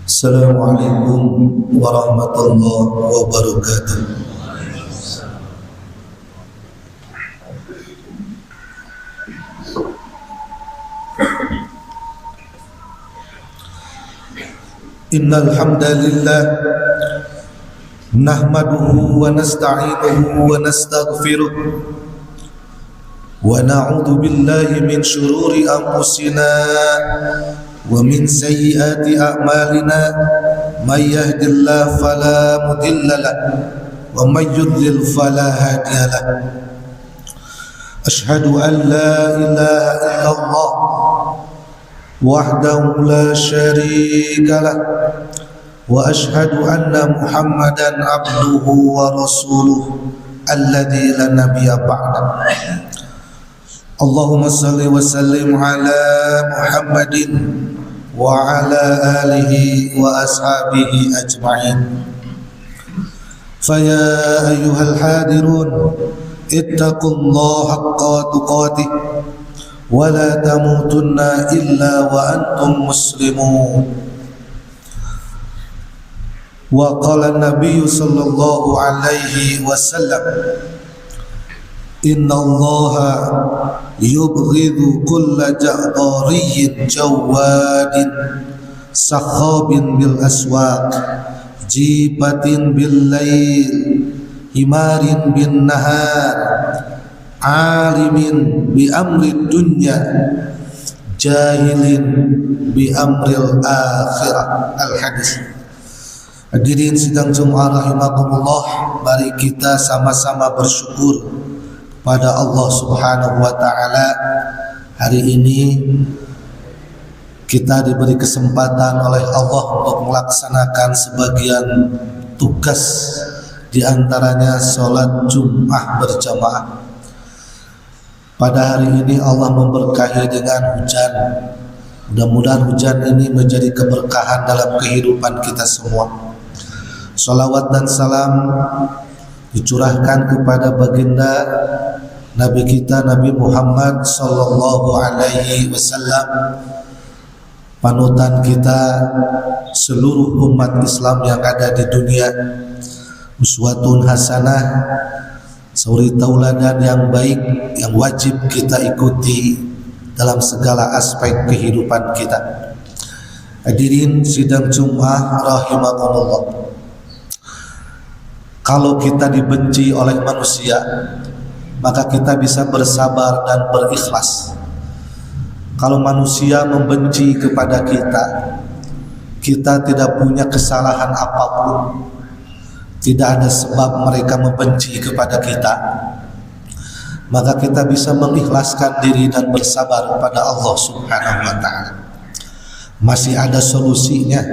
Assalamualaikum warahmatullahi wabarakatuh. Innal hamdalillah nahmaduhu wa nasta'inuhu wa nastaghfiruh wa na'udzu billahi min shururi anfusina wa min sayyiati a'malina may yahdihillahu fala mudilla lahu wa may yudlil fala hadiya lahu. Ashhadu an la ilaha illallah wahdahu la syarika lah wa ashhadu anna Muhammadan abduhu wa rasuluhu alladzi la nabiyya ba'da. Allahumma salli wa sallim ala Muhammadin wa ala alihi wa ashabihi ajma'in. Faya ayyuhal hadirun ittaqullaha haqqa tuqatih wa la tamutunna illa wa antum muslimun. Wa qala an-nabiy sallallahu alaihi wasallam, inna allaha yubghidu kulla ja'dhariyyin jawadin sakhabin bil aswaq jibatin bil lail himarin bin nahar alimin bi amri dunya jahilin bi amril akhirah. Al-hadis. Hadirin sidang Jumat rahimakumullah, mari kita sama-sama bersyukur pada Allah Subhanahu wa taala. Hari ini kita diberi kesempatan oleh Allah untuk melaksanakan sebagian tugas, di antaranya salat Jumat berjamaah. Pada hari ini Allah memberkahi dengan hujan. Mudah-mudahan hujan ini menjadi keberkahan dalam kehidupan kita semua. Salawat dan salam dicurahkan kepada baginda Nabi kita Nabi Muhammad sallallahu alaihi wasallam, panutan kita seluruh umat Islam yang ada di dunia, uswatun hasanah, suri tauladan yang baik yang wajib kita ikuti dalam segala aspek kehidupan kita. Hadirin sidang Jumat rahimakumullah, kalau kita dibenci oleh manusia, maka kita bisa bersabar dan berikhlas. Kalau manusia membenci kepada kita, kita tidak punya kesalahan apapun, tidak ada sebab mereka membenci kepada kita, maka kita bisa mengikhlaskan diri dan bersabar kepada Allah Subhanahu wa ta'ala. Masih ada solusinya,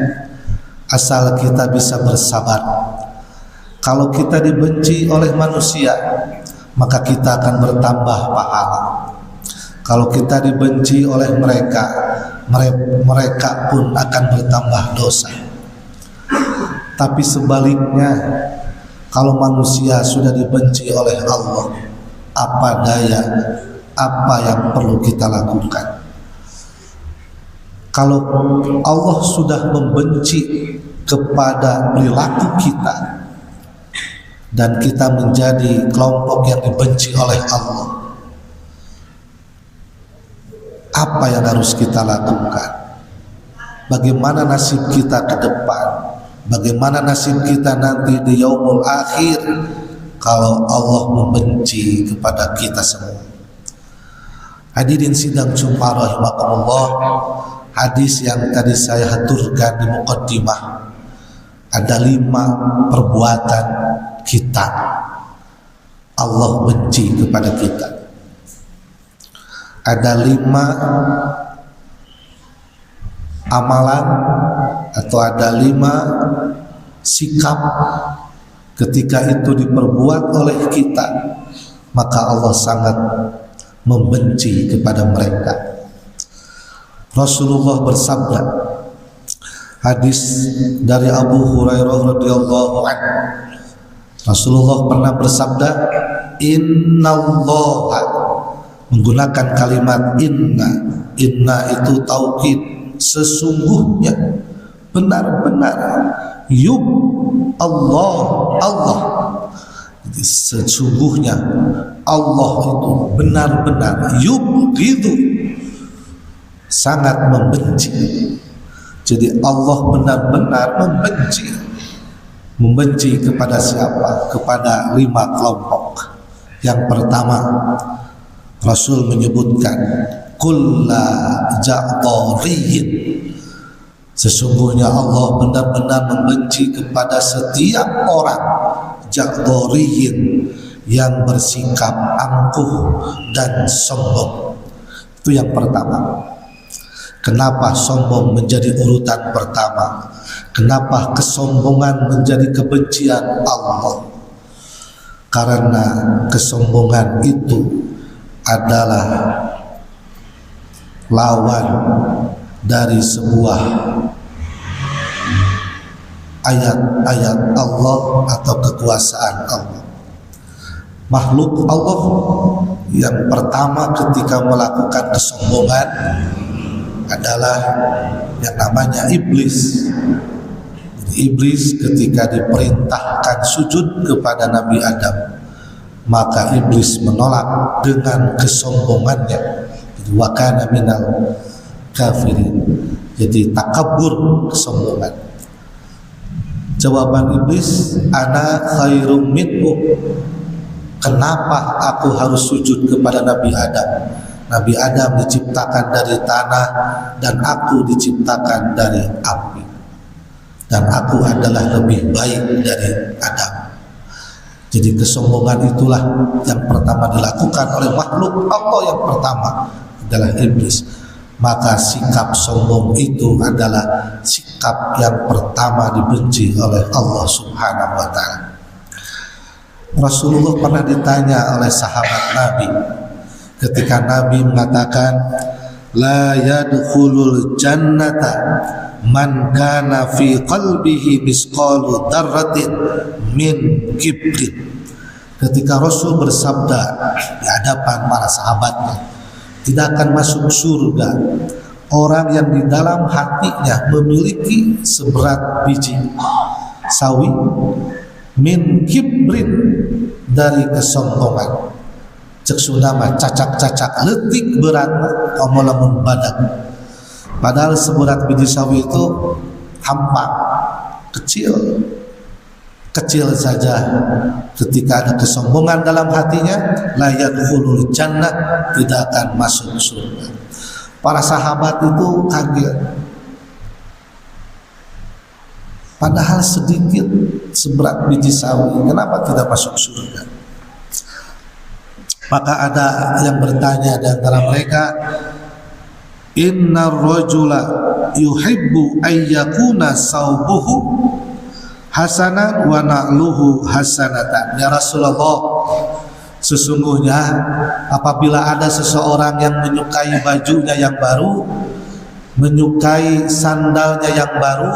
asal kita bisa bersabar. Kalau kita dibenci oleh manusia, maka kita akan bertambah pahala. Kalau kita dibenci oleh mereka, mereka pun akan bertambah dosa. Tapi sebaliknya, kalau manusia sudah dibenci oleh Allah, apa daya, apa yang perlu kita lakukan? Kalau Allah sudah membenci kepada perilaku kita dan kita menjadi kelompok yang dibenci oleh Allah, apa yang harus kita lakukan? Bagaimana nasib kita ke depan? Bagaimana nasib kita nanti di yaumul akhir kalau Allah membenci kepada kita semua? Hadirin sidang Jumat rahimakumullah, hadis yang tadi saya haturkan di muqaddimah, ada 5 perbuatan kita Allah benci kepada kita. Ada 5 amalan atau ada 5 sikap, ketika itu diperbuat oleh kita, maka Allah sangat membenci kepada mereka. Rasulullah bersabda, hadis dari Abu Hurairah radhiyallahu anhu, Rasulullah pernah bersabda, innallaha, menggunakan kalimat inna. Inna itu taukid, sesungguhnya benar-benar Allah. Jadi sesungguhnya Allah itu benar-benar yubghidu, sangat membenci. Jadi Allah benar-benar membenci kepada siapa? Kepada 5 kelompok. Yang pertama, Rasul menyebutkan kulla ja'dariyin, sesungguhnya Allah benar-benar membenci kepada setiap orang ja'dariyin yang bersikap angkuh dan sombong. Itu yang pertama. Kenapa sombong menjadi urutan pertama? Kenapa kesombongan menjadi kebencian Allah? Karena kesombongan itu adalah lawan dari sebuah ayat-ayat Allah atau kekuasaan Allah. Makhluk Allah yang pertama ketika melakukan kesombongan adalah yang namanya iblis. Iblis ketika diperintahkan sujud kepada Nabi Adam, maka iblis menolak dengan kesombongannya. Wa kana minal kafirin. Jadi takabur, kesombongan. Jawaban iblis, ana khairum minhu. Kenapa aku harus sujud kepada Nabi Adam? Nabi Adam diciptakan dari tanah dan aku diciptakan dari api, dan aku adalah lebih baik dari Adam. Jadi kesombongan itulah yang pertama dilakukan oleh makhluk Allah. Yang pertama adalah iblis. Maka sikap sombong itu adalah sikap yang pertama dibenci oleh Allah Subhanahu wa ta'ala. Rasulullah pernah ditanya oleh sahabat Nabi ketika Nabi mengatakan la yadkhulul jannata man kana fi qalbihi misqalu dzarratin min kibrin. Ketika Rasul bersabda di hadapan para sahabatnya, tidak akan masuk surga orang yang di dalam hatinya memiliki seberat biji sawi min kibrin, dari kesombongan. Cek Sundama cacak-cacak letik berat omolamun badak. Padahal seberat biji sawi itu tampak kecil saja. Ketika ada kesombongan dalam hatinya, la yadkhulul jannah, tidak akan masuk surga. Para sahabat itu kaget. Padahal sedikit seberat biji sawi, kenapa tidak masuk surga? Maka ada yang bertanya di antara mereka, innar rajula yuhibbu ayyakuna saubuhu hasanan wa na'luhu hasanatan. Ya Rasulullah, sesungguhnya apabila ada seseorang yang menyukai bajunya yang baru, menyukai sandalnya yang baru,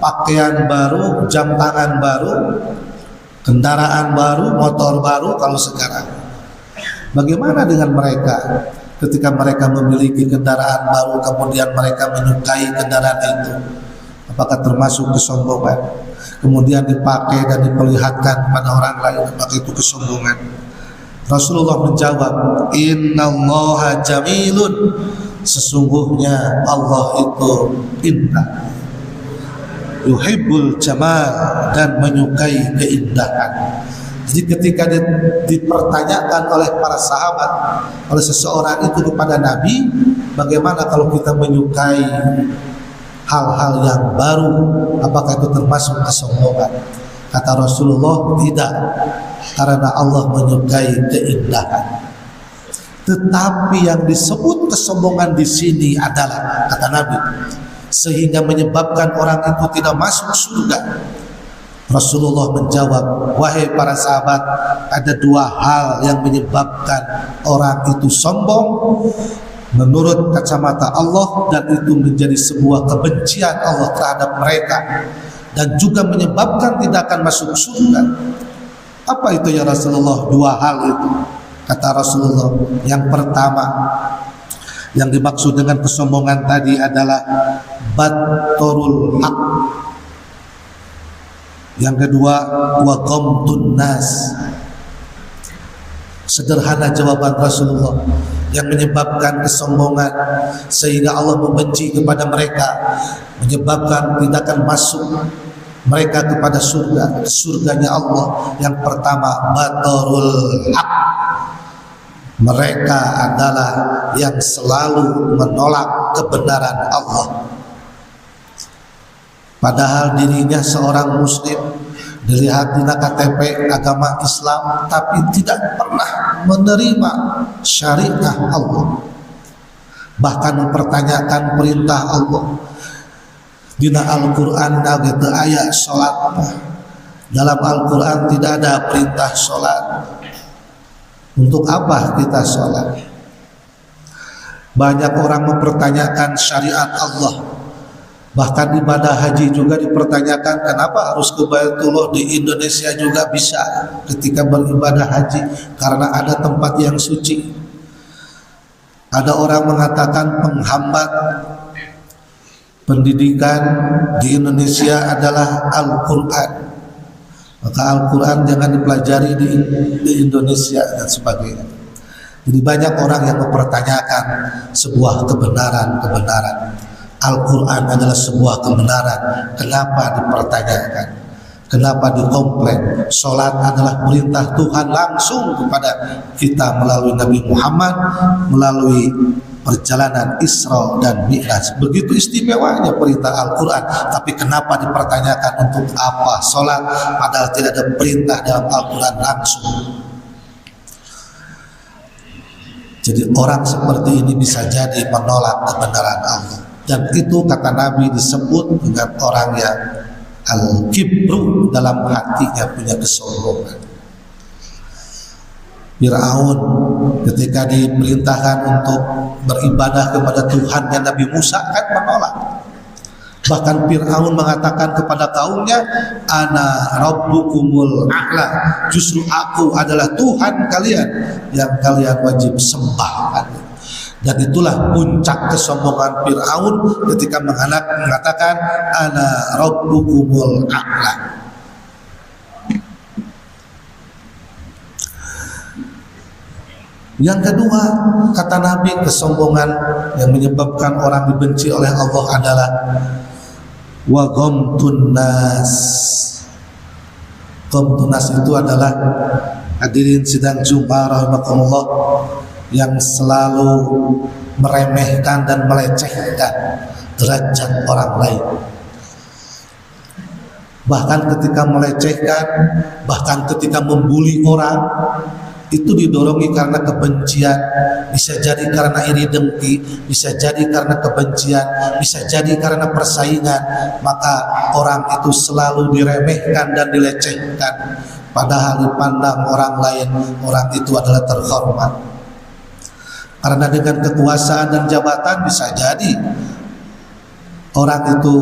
pakaian baru, jam tangan baru, kendaraan baru, motor baru kalau sekarang. Bagaimana dengan mereka ketika mereka memiliki kendaraan baru kemudian mereka menyukai kendaraan itu? Apakah termasuk kesombongan? Kemudian dipakai dan diperlihatkan kepada orang lain, apakah itu kesombongan? Rasulullah menjawab, innallaha jamilun, sesungguhnya Allah itu indah, yuhibbul jamal, dan menyukai keindahan. Jadi ketika dipertanyakan oleh para sahabat, oleh seseorang itu kepada Nabi, bagaimana kalau kita menyukai hal-hal yang baru, apakah itu termasuk kesombongan? Kata Rasulullah, tidak, karena Allah menyukai keindahan. Tetapi yang disebut kesombongan di sini adalah, kata Nabi, sehingga menyebabkan orang itu tidak masuk surga. Rasulullah menjawab, wahai para sahabat, ada 2 hal yang menyebabkan orang itu sombong menurut kacamata Allah, dan itu menjadi sebuah kebencian Allah terhadap mereka, dan juga menyebabkan tidak akan masuk surga. Apa itu ya Rasulullah? 2 hal itu, kata Rasulullah. Yang pertama, Yang dimaksud dengan kesombongan tadi adalah batorul haq. Yang kedua, wa ghamtun nas. Sederhana jawaban Rasulullah yang menyebabkan kesombongan sehingga Allah membenci kepada mereka, menyebabkan tidak akan masuk mereka kepada surganya Allah. Yang pertama, batorul haq. Mereka adalah yang selalu menolak kebenaran Allah. Padahal dirinya seorang muslim, dilihat di KTP agama Islam, tapi tidak pernah menerima syariat Allah, bahkan mempertanyakan perintah Allah. Dina Al-Quran ada ayat sholat, dalam Al-Quran tidak ada perintah sholat. Untuk apa kita sholat? Banyak orang mempertanyakan syariat Allah. Bahkan ibadah haji juga dipertanyakan, kenapa harus ke Baitullah, di Indonesia juga bisa ketika beribadah haji, karena ada tempat yang suci. Ada orang mengatakan penghambat pendidikan di Indonesia adalah Al-Quran. Maka Al-Quran jangan dipelajari di Indonesia dan sebagainya. Jadi banyak orang yang mempertanyakan sebuah kebenaran. Al-Quran adalah sebuah kebenaran. Kenapa dipertanyakan? Kenapa dikomplain? Sholat adalah perintah Tuhan langsung kepada kita melalui Nabi Muhammad, melalui perjalanan Isra dan Mi'raj. Begitu istimewanya perintah Al-Quran. Tapi kenapa dipertanyakan untuk apa sholat, padahal tidak ada perintah dalam Al-Quran langsung. Jadi orang seperti ini bisa jadi menolak kebenaran Allah. Dan itu kata Nabi disebut dengan orang yang al-kibru, dalam hatinya punya kesombongan. Fir'aun ketika diperintahkan untuk beribadah kepada Tuhan dan Nabi Musa kan menolak. Bahkan Fir'aun mengatakan kepada kaumnya, ana rabbukumul a'la, justru aku adalah Tuhan kalian yang kalian wajib sembah. Dan itulah puncak kesombongan Fir'aun ketika mengatakan ana rabbukumul a'la. Yang kedua, kata Nabi, kesombongan yang menyebabkan orang dibenci oleh Allah adalah wa ghamtun nas. Ghamtun nas itu adalah, hadirin sidang Jumat rahimakumullah, yang selalu meremehkan dan melecehkan derajat orang lain. Bahkan ketika melecehkan, bahkan ketika membuli orang, itu didorong karena kebencian, bisa jadi karena iri dengki, bisa jadi karena kebencian, bisa jadi karena persaingan. Maka orang itu selalu diremehkan dan dilecehkan, padahal dipandang orang lain, orang itu adalah terhormat. Karena dengan kekuasaan dan jabatan bisa jadi orang itu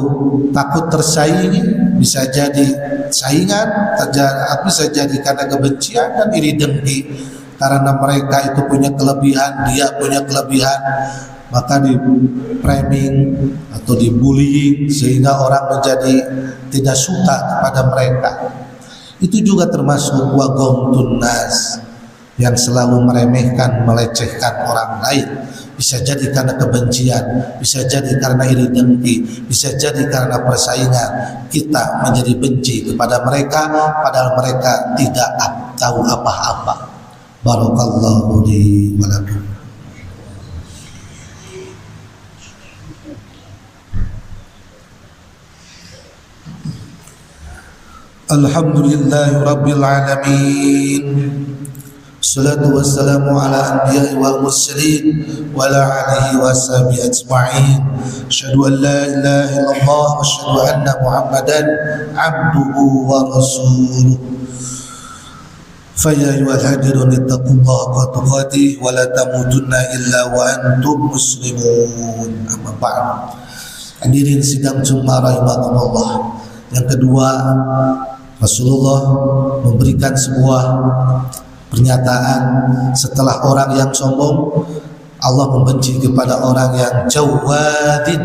takut tersaingi, bisa jadi saingan, bisa jadi karena kebencian dan iri dengki. Karena mereka itu punya kelebihan, dia punya kelebihan, maka di framing atau dibullying sehingga orang menjadi tidak suka kepada mereka. Itu juga termasuk wa ghamtun nas, yang selalu meremehkan, melecehkan orang lain. Bisa jadi karena kebencian, bisa jadi karena iri dengki, bisa jadi karena persaingan. Kita menjadi benci kepada mereka padahal mereka tidak tahu apa-apa. Barakallahu li wa lakum. Alhamdulillahi rabbil alamin. Salatu wassalamu ala anbiya'i wal mursalin wa ala alihi wa sahbihi ajma'in. Asyhadu an la ilaha illallah wa asyhadu anna Muhammadan abduhu wa rasuluh. Fa ya ayyuhal hadirun ittaqullaha haqqa tuqatih wa la tamutunna illa wa antum muslimun. Amma ba'd. Hadirin sidang Jumat rahimakumullah. Yang kedua, Rasulullah memberikan sebuah pernyataan setelah orang yang sombong, Allah membenci kepada orang yang jawadin.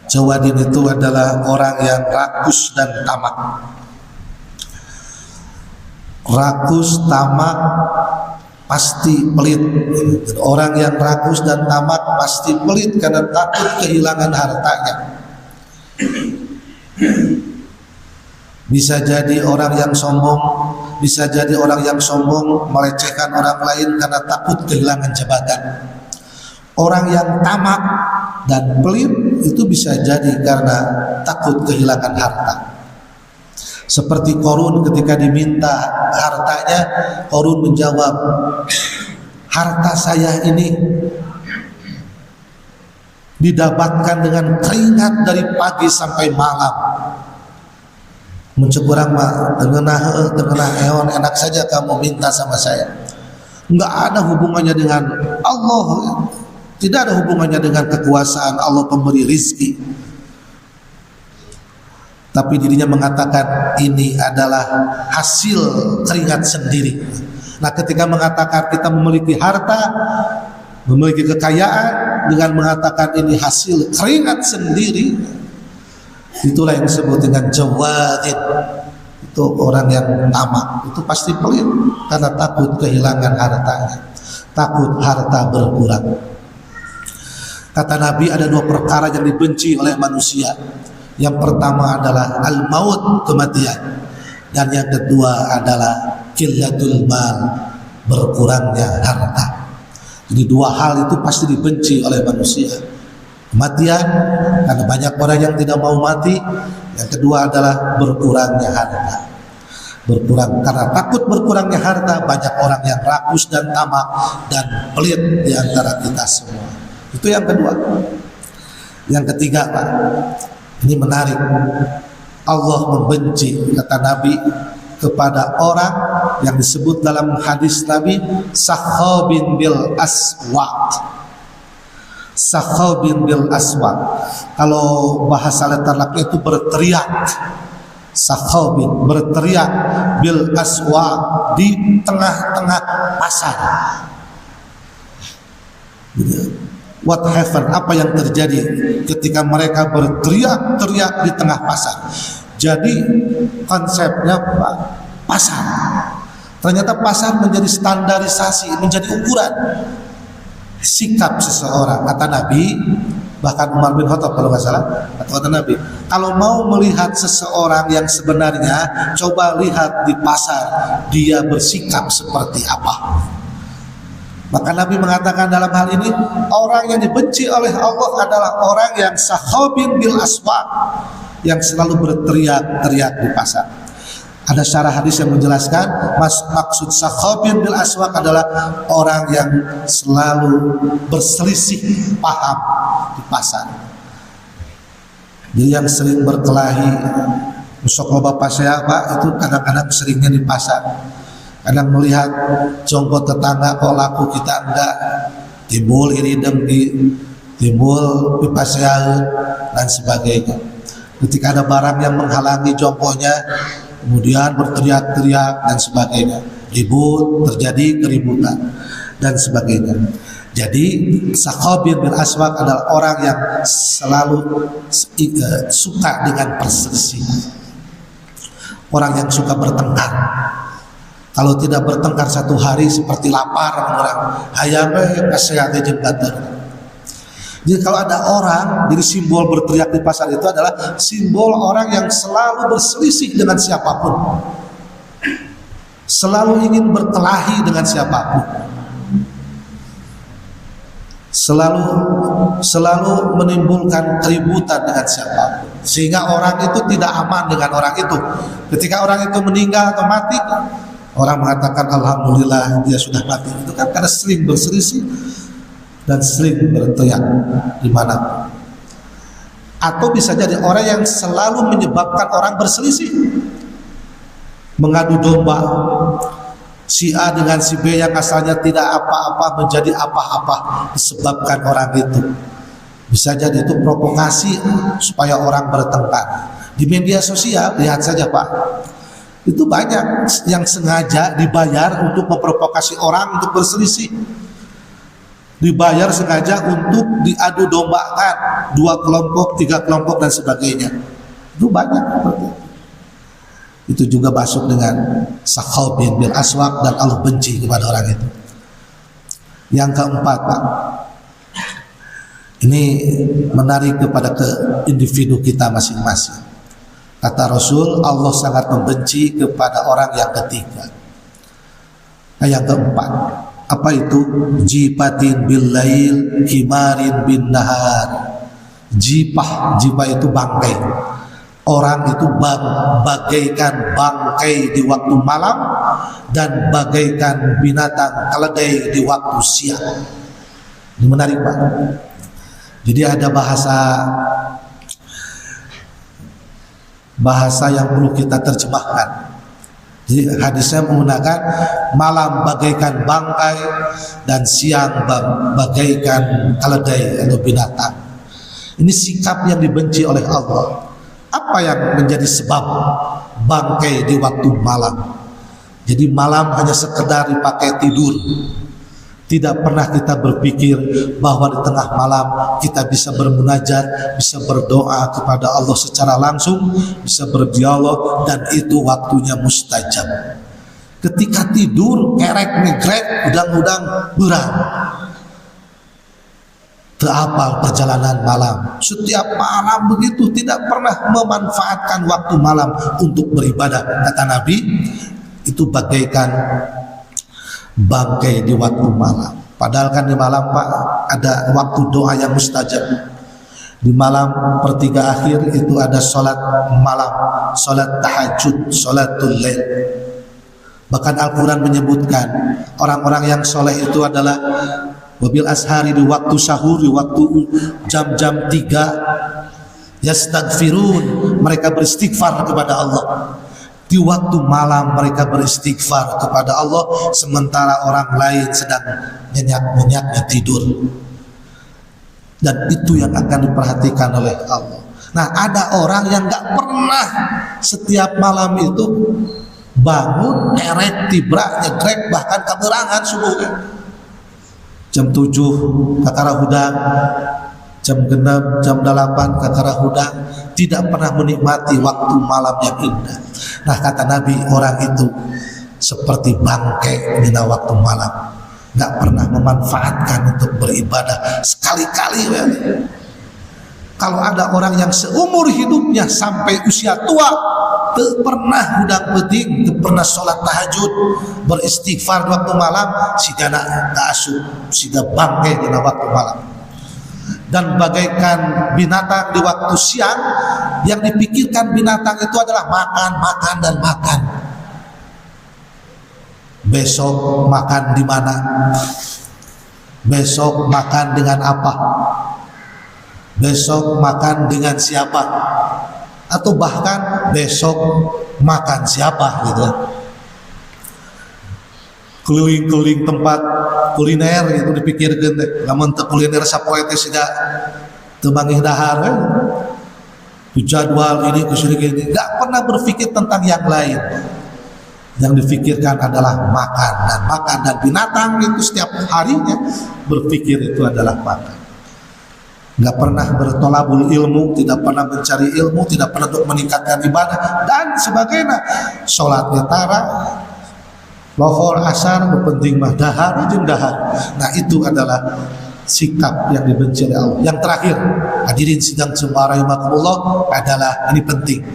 Jawadin itu adalah orang yang rakus dan tamak. Rakus, tamak pasti pelit. Orang yang rakus dan tamak pasti pelit karena takut kehilangan hartanya. Bisa jadi orang yang sombong, bisa jadi orang yang sombong melecehkan orang lain karena takut kehilangan jabatan. Orang yang tamak dan pelit itu bisa jadi karena takut kehilangan harta. Seperti Qarun ketika diminta hartanya, Qarun menjawab, harta saya ini didapatkan dengan keringat dari pagi sampai malam. Mencekurang mah tengenah eon enak saja kamu minta sama saya. Enggak ada hubungannya dengan Allah, tidak ada hubungannya dengan kekuasaan Allah pemberi rizki. Tapi dirinya mengatakan ini adalah hasil keringat sendiri. Nah, ketika mengatakan kita memiliki harta, memiliki kekayaan dengan mengatakan ini hasil keringat sendiri, itulah yang disebut dengan jawadin. Itu orang yang tamak, itu pasti pelit karena takut kehilangan hartanya, takut harta berkurang. Kata Nabi, ada dua perkara yang dibenci oleh manusia. Yang pertama adalah al-maut, kematian, dan yang kedua adalah qillatul mal, berkurangnya harta. Jadi dua hal itu pasti dibenci oleh manusia. Kematian karena banyak orang yang tidak mau mati. Yang kedua adalah berkurangnya harta. Berkurang karena takut berkurangnya harta, banyak orang yang rakus dan tamak dan pelit di antara kita semua. Itu yang kedua. Yang ketiga, Pak, ini menarik. Allah membenci, kata Nabi, kepada orang yang disebut dalam hadis Nabi sakhabin bil aswaq. Sakhabin bil aswaq. Kalau bahasa letter itu berteriak. Sakhabin berteriak bil aswaq, di tengah-tengah pasar. What happened? Apa yang terjadi ketika mereka berteriak-teriak di tengah pasar? Jadi konsepnya Pak, pasar. Ternyata pasar menjadi standarisasi, menjadi ukuran sikap seseorang. Kata Nabi, bahkan Umar bin Khattab kalau nggak salah, kata Nabi, kalau mau melihat seseorang yang sebenarnya, coba lihat di pasar dia bersikap seperti apa. Maka Nabi mengatakan dalam hal ini, orang yang dibenci oleh Allah adalah orang yang sakhabin bil aswaq, yang selalu berteriak-teriak di pasar. Ada syarah hadis yang menjelaskan maksud sakhabin bil aswaq adalah orang yang selalu berselisih paham di pasar. Dia yang sering berkelahi. Musoko bapak saya Pak itu kadang-kadang seringnya di pasar. Kadang melihat jongkok tetangga kok laku kita enggak, timbul iri dengki, timbul pipa seaeun dan sebagainya. Ketika ada barang yang menghalangi jongkoknya, kemudian berteriak-teriak dan sebagainya, ribut, terjadi keributan dan sebagainya. Jadi sakhabin bil aswaq adalah orang yang selalu suka dengan perselisihan, orang yang suka bertengkar. Kalau tidak bertengkar satu hari seperti lapar orang, hayame kasehate jeung batur. Jadi kalau ada orang, jadi simbol berteriak di pasar itu adalah simbol orang yang selalu berselisih dengan siapapun, selalu ingin berkelahi dengan siapapun, selalu menimbulkan keributan dengan siapapun, sehingga orang itu tidak aman dengan orang itu. Ketika orang itu meninggal atau mati, orang mengatakan alhamdulillah dia sudah mati. Itu kan karena sering berselisih dan sering berteriak di mana. Atau bisa jadi orang yang selalu menyebabkan orang berselisih, mengadu domba, si A dengan si B yang asalnya tidak apa-apa menjadi apa-apa disebabkan orang itu. Bisa jadi itu provokasi supaya orang bertengkar. Di media sosial lihat saja Pak, itu banyak yang sengaja dibayar untuk memprovokasi orang untuk berselisih. dibayar sengaja untuk diadu dombakan 2 kelompok, 3 kelompok dan sebagainya. Itu banyak seperti itu. Itu juga masuk dengan Sakhab bin Aswaq dan Allah benci kepada orang itu. Yang keempat, Pak, ini menarik kepada ke individu kita masing-masing. Kata Rasul, Allah sangat membenci kepada orang yang ketiga. Nah, yang keempat, apa itu? Jipatin bil lail, himarin bin nahar. Jipah itu bangkai. Orang itu bagaikan bangkai di waktu malam dan bagaikan binatang keledai di waktu siang. Ini menarik, Pak. Jadi ada bahasa yang perlu kita terjemahkan. Jadi hadisnya menggunakan malam bagaikan bangkai dan siang bagaikan keledai atau binatang. Ini sikap yang dibenci oleh Allah. Apa yang menjadi sebab bangkai di waktu malam? Jadi malam hanya sekedar dipakai tidur. Tidak pernah kita berpikir bahwa di tengah malam kita bisa bermunajat, bisa berdoa kepada Allah secara langsung, bisa berdialog, dan itu waktunya mustajab. Ketika tidur, ngerek-ngegrek, udang-udang berat. Terapal perjalanan malam. Setiap malam begitu, tidak pernah memanfaatkan waktu malam untuk beribadah. Kata Nabi, itu bagaikan bangkai di waktu malam. Padahal kan di malam, Pak, ada waktu doa yang mustajab. Di malam pertiga akhir itu ada sholat malam, sholat tahajud, sholatul lail. Bahkan Al-Quran menyebutkan orang-orang yang soleh itu adalah wabil ashari, di waktu sahur, di waktu jam-jam 3, yastaghfirun, mereka beristighfar kepada Allah. Di waktu malam mereka beristighfar kepada Allah, sementara orang lain sedang nyenyak-nyenyaknya tidur. Dan itu yang akan diperhatikan oleh Allah. Nah, ada orang yang gak pernah setiap malam itu bangun, ngerek, tibrak, nyegrek, bahkan keberangan subuh. Jam 7 kakara hudang, jam 6, jam 8 kakara hudang, tidak pernah menikmati waktu malam yang indah. Nah, kata Nabi, orang itu seperti bangkai di waktu malam, nggak pernah memanfaatkan untuk beribadah sekali-kali. Kalau ada orang yang seumur hidupnya sampai usia tua tak pernah hudang peting, tak pernah sholat tahajud, beristighfar di waktu malam, sehingga tak asuh, sehingga bangkai di waktu malam. Dan bagaikan binatang di waktu siang, yang dipikirkan binatang itu adalah makan, makan, dan makan. Besok makan di mana? Besok makan dengan apa? Besok makan dengan siapa? Atau bahkan besok makan siapa gitu. Keliling-keliling tempat kuliner itu dipikirkan deh. Namun kuliner sapoe teh sida teu mangih dahar jadwal ini kesini gini, nggak pernah berpikir tentang yang lain. Yang difikirkan adalah makan dan binatang itu setiap harinya berpikir itu adalah makan. Nggak pernah bertolabul ilmu, tidak pernah mencari ilmu, tidak pernah untuk meningkatkan ibadah dan sebagainya. Sholatnya tara, lohor asar, berpenting mah dahar, ujung dahar. Nah, itu adalah sikap yang dibenci oleh Allah. Yang terakhir, hadirin sidang semua rahimakumullah, adalah ini penting.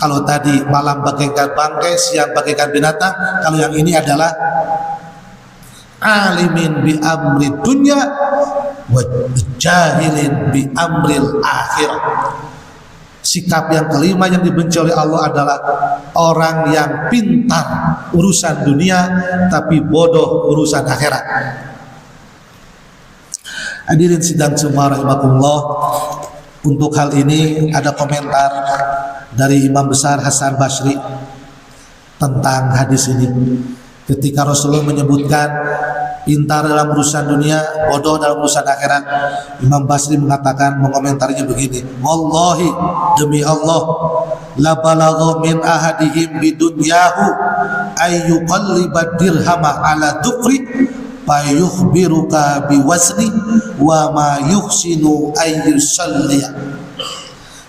Kalau tadi malam bagaikan bangkai, siang bagaikan binatang, kalau yang ini adalah alimin bi amri dunya wa jahilin bi amril akhirah. Sikap yang kelima yang dibenci oleh Allah adalah orang yang pintar urusan dunia tapi bodoh urusan akhirat. Hadirin sidang semua rahimakumullah, untuk hal ini ada komentar dari Imam Besar Hasan Basri tentang hadis ini. Ketika Rasulullah menyebutkan pintar dalam urusan dunia, bodoh dalam urusan akhirat, Imam Basri mengatakan, mengomentarinya begini, wallahi, demi Allah, la balagha min ahadihim bidunyahu ayyuqallibad dirhama ala dufri fa yukhbiruka biwazni wa ma yuhsinu ayyusalli.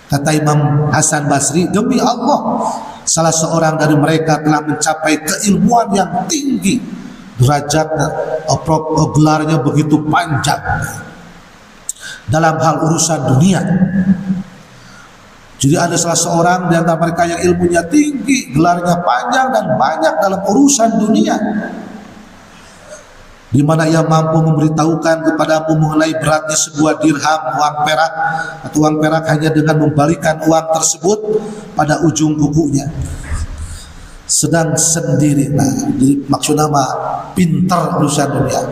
Kata Imam Hasan Basri, demi Allah, salah seorang dari mereka telah mencapai keilmuan yang tinggi, derajatnya, gelarnya begitu panjang dalam hal urusan dunia. Jadi ada salah seorang di antara mereka yang ilmunya tinggi, gelarnya panjang dan banyak dalam urusan dunia, di mana ia mampu memberitahukan kepadamu mengenai beratnya sebuah dirham uang perak, atau uang perak hanya dengan membalikan uang tersebut pada ujung kukunya, sedang sendiri. Nah, jadi maksudnya mah pintar urusan dunia.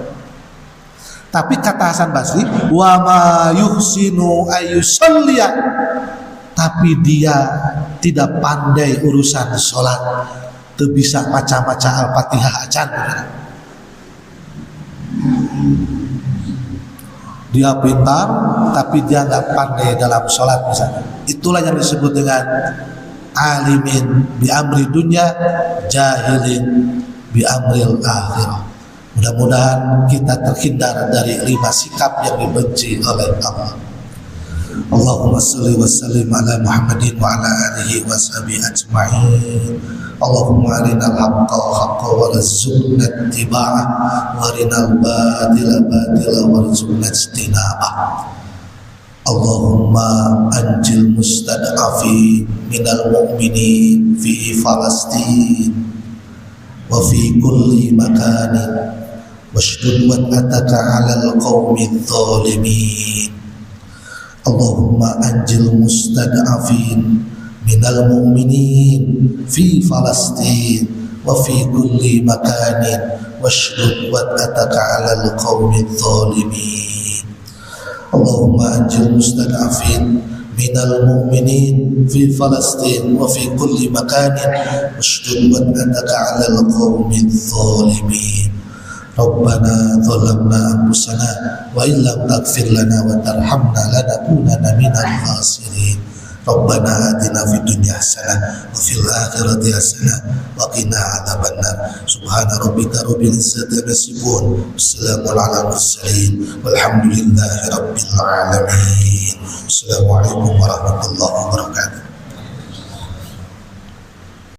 Tapi kata Hasan Basri, wa ma yuhsinu ayyusalliya, tapi dia tidak pandai urusan sholat, teu bisa maca-maca Al-Fatihah acan. Dia pintar tapi dia nggak pandai dalam sholat misalnya. Itulah yang disebut dengan alimin bi amri dunya, jahilin bi amril akhirah. Mudah-mudahan kita terhindar dari 5 sikap yang dibenci oleh Allah. Allahumma salli wa sallim ala Muhammadin wa ala alihi wa sahbihi ajma'in. Allahumma arinal haqqa haqqa warzuqna ittiba'ah wa arinal batila batila warzuqna ijtinabah. Allahumma anjil mustad'afin minal mu'minin fi Falastin wa fi kulli makanin washdud wat'ataka 'alal qaumidz zalimin. Allahumma anjil mustad'afin minal mu'minin fi Falastin wa fi kulli makanin washdud wat'ataka 'alal qaumidz zalimin. Allahumma anjil mustad'afin minal mu'minin fi Falastin wa fi kulli makanin washdud wat'ataka 'alal qaumidz zalimin. Rabbana zalamna anfusana wa illam taghfir lana wa tarhamna lanakunanna minal khasirin. Rabbana atina fid dunya hasanah wa fil akhirati hasanah wa qina adzabannar. Subhana rabbika rabbil izzati amma yasifun, wassalamun alal mursalin, walhamdulillahi rabbil alamin. Assalamualaikum warahmatullahi wabarakatuh.